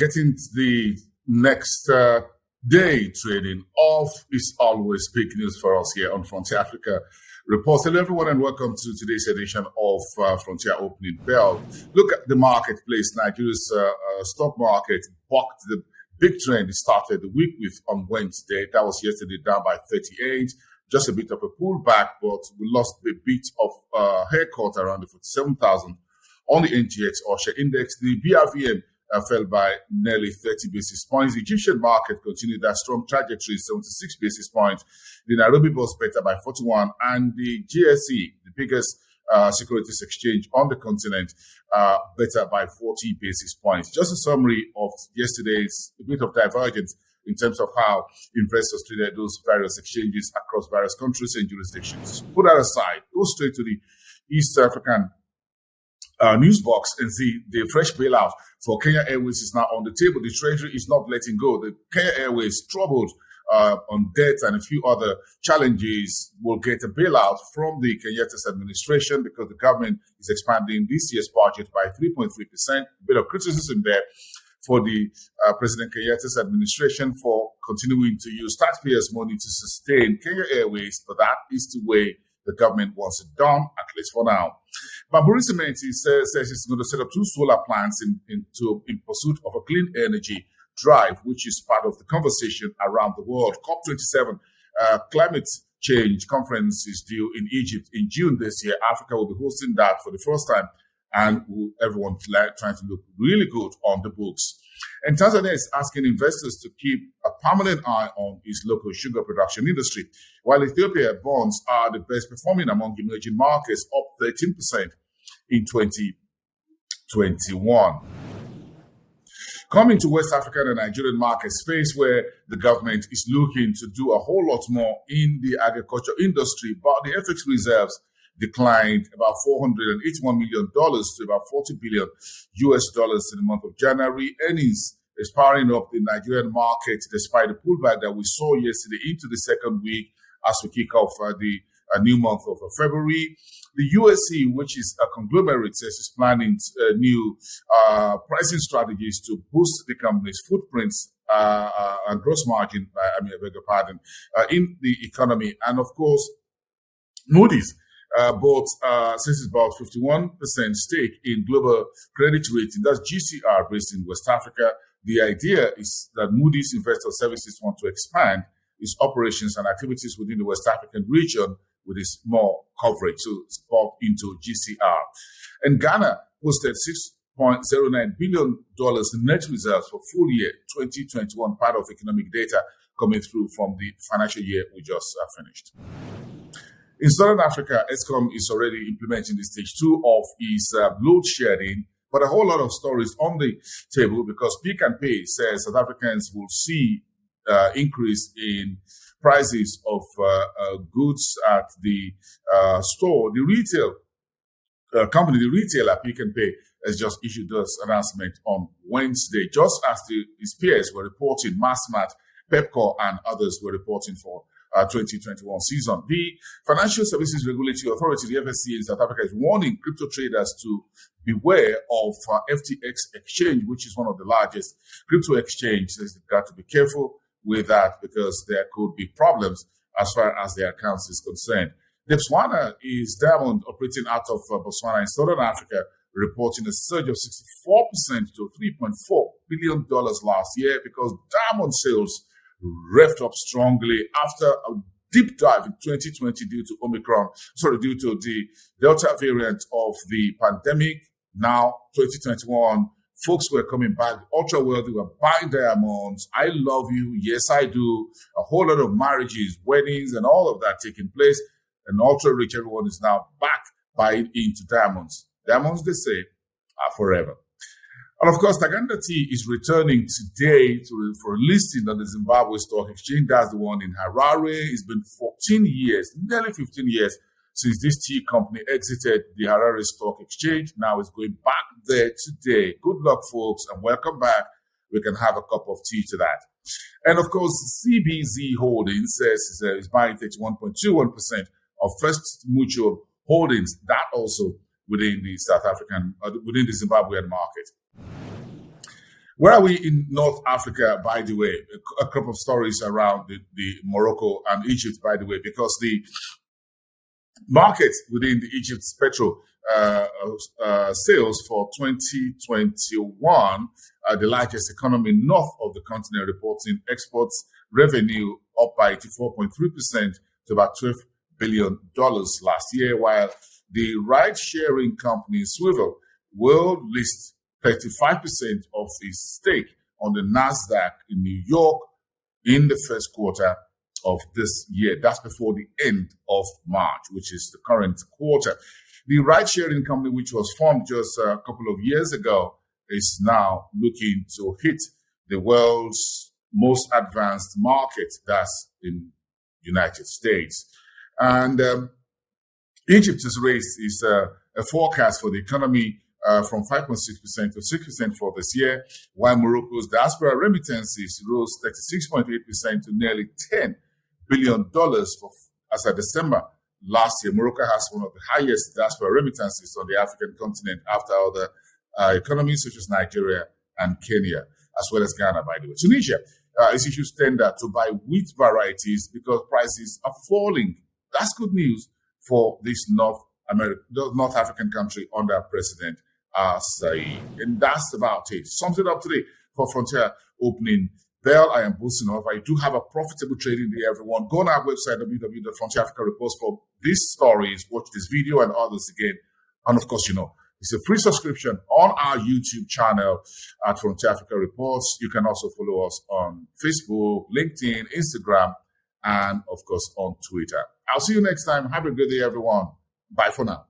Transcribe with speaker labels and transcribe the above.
Speaker 1: Getting the next day trading off is always big news for us here on Frontier Africa Reports. Hello, everyone, and welcome to today's edition of Frontier Opening Bell. Look at the marketplace. Nigeria's stock market bucked the big trend it started the week with on Wednesday. That was yesterday, down by 38. Just a bit of a pullback, but we lost a bit of haircut around the 47,000 on the NGX Osher Index. The BRVM fell by nearly 30 basis points. The Egyptian market continued that strong trajectory, 76 basis points. The Nairobi was better by 41, and the GSE, the biggest securities exchange on the continent, better by 40 basis points. Just a summary of yesterday's bit of divergence in terms of how investors traded those various exchanges across various countries and jurisdictions. Put that aside, go straight to the East African news box and see the fresh bailout for Kenya Airways is now on the table. The Treasury is not letting go. The Kenya Airways, troubled on debt and a few other challenges, will get a bailout from the Kenyatta's administration because the government is expanding this year's budget by 3.3%. A bit of criticism there for the President Kenyatta's administration for continuing to use taxpayers' money to sustain Kenya Airways, but that is the way the government wants it done, at least for now. Bamburi Cement says it's going to set up 2 solar plants in pursuit of a clean energy drive, which is part of the conversation around the world. COP27 climate change conference is due in Egypt in June this year. Africa will be hosting that for the first time, and everyone's trying to look really good on the books. And Tanzania is asking investors to keep a permanent eye on its local sugar production industry, while Ethiopia bonds are the best performing among emerging markets, up 13% in 2021. Coming to West African and Nigerian market space, where the government is looking to do a whole lot more in the agriculture industry, but the FX reserves declined about $481 million to about $40 billion in the month of January. Earnings is powering up the Nigerian market despite the pullback that we saw yesterday into the second week as we kick off the new month of February. The USC, which is a conglomerate, says is planning new pricing strategies to boost the company's footprints and gross margin, in the economy. And of course, Moody's since it's about 51% stake in Global Credit Rating, that's GCR, based in West Africa. The idea is that Moody's Investor Services want to expand its operations and activities within the West African region with its more coverage, so it's bought into GCR. And Ghana posted $6.09 billion in net reserves for full year 2021, part of economic data coming through from the financial year we just finished. In Southern Africa, Eskom is already implementing the stage 2 of its load shedding, but a whole lot of stories on the table because Pick n Pay says South Africans will see increase in prices of goods at the store. The retail company, the retailer Pick n Pay, has just issued this announcement on Wednesday, just as its peers were reporting. Massmart, Pepkor, and others were reporting for 2021 season. The Financial Services Regulatory Authority, the FSC in South Africa, is warning crypto traders to beware of FTX Exchange, which is one of the largest crypto exchanges. They've got to be careful with that because there could be problems as far as their accounts is concerned. Botswana is Diamond, operating out of Botswana in Southern Africa, reporting a surge of 64% to $3.4 billion last year because diamond sales revved up strongly after a deep dive in 2020 due to the Delta variant of the pandemic. Now, 2021, folks were coming back, ultra wealthy, were buying diamonds. I love you. Yes, I do. A whole lot of marriages, weddings, and all of that taking place. And ultra rich, everyone is now back buying into diamonds. Diamonds, they say, are forever. And of course, Taganda Tea is returning today for a listing on the Zimbabwe Stock Exchange. That's the one in Harare. It's been 14 years, nearly 15 years, since this tea company exited the Harare Stock Exchange. Now it's going back there today. Good luck, folks, and welcome back. We can have a cup of tea to that. And of course, CBZ Holdings says is buying 31.21% of First Mutual Holdings. That also within the Zimbabwean market. Where are we in North Africa, by the way? A couple of stories around the Morocco and Egypt, by the way, because the market within the Egypt's petrol sales for 2021, the largest economy north of the continent, reporting exports revenue up by 84.3% to about $12 billion last year, while the ride-sharing company Swivel will list 35% of its stake on the NASDAQ in New York in the first quarter of this year. That's before the end of March, which is the current quarter. The ride-sharing company, which was formed just a couple of years ago, is now looking to hit the world's most advanced market, that's in the United States. And Egypt has raised its a forecast for the economy from 5.6% to 6% for this year, while Morocco's diaspora remittances rose 36.8% to nearly $10 billion as of December last year. Morocco has one of the highest diaspora remittances on the African continent after other economies such as Nigeria and Kenya, as well as Ghana, by the way. Tunisia is issued tender to buy wheat varieties because prices are falling. That's good news for this North African country under President Said. And that's about it. Sums it up today for Frontier Opening Bell. I am boosting off. I do have a profitable trading day, everyone. Go on our website, www.Frontier Africa Reports, for these stories, watch this video and others again. And of course, it's a free subscription on our YouTube channel at Frontier Africa Reports. You can also follow us on Facebook, LinkedIn, Instagram, and of course on Twitter. I'll see you next time. Have a good day, everyone. Bye for now.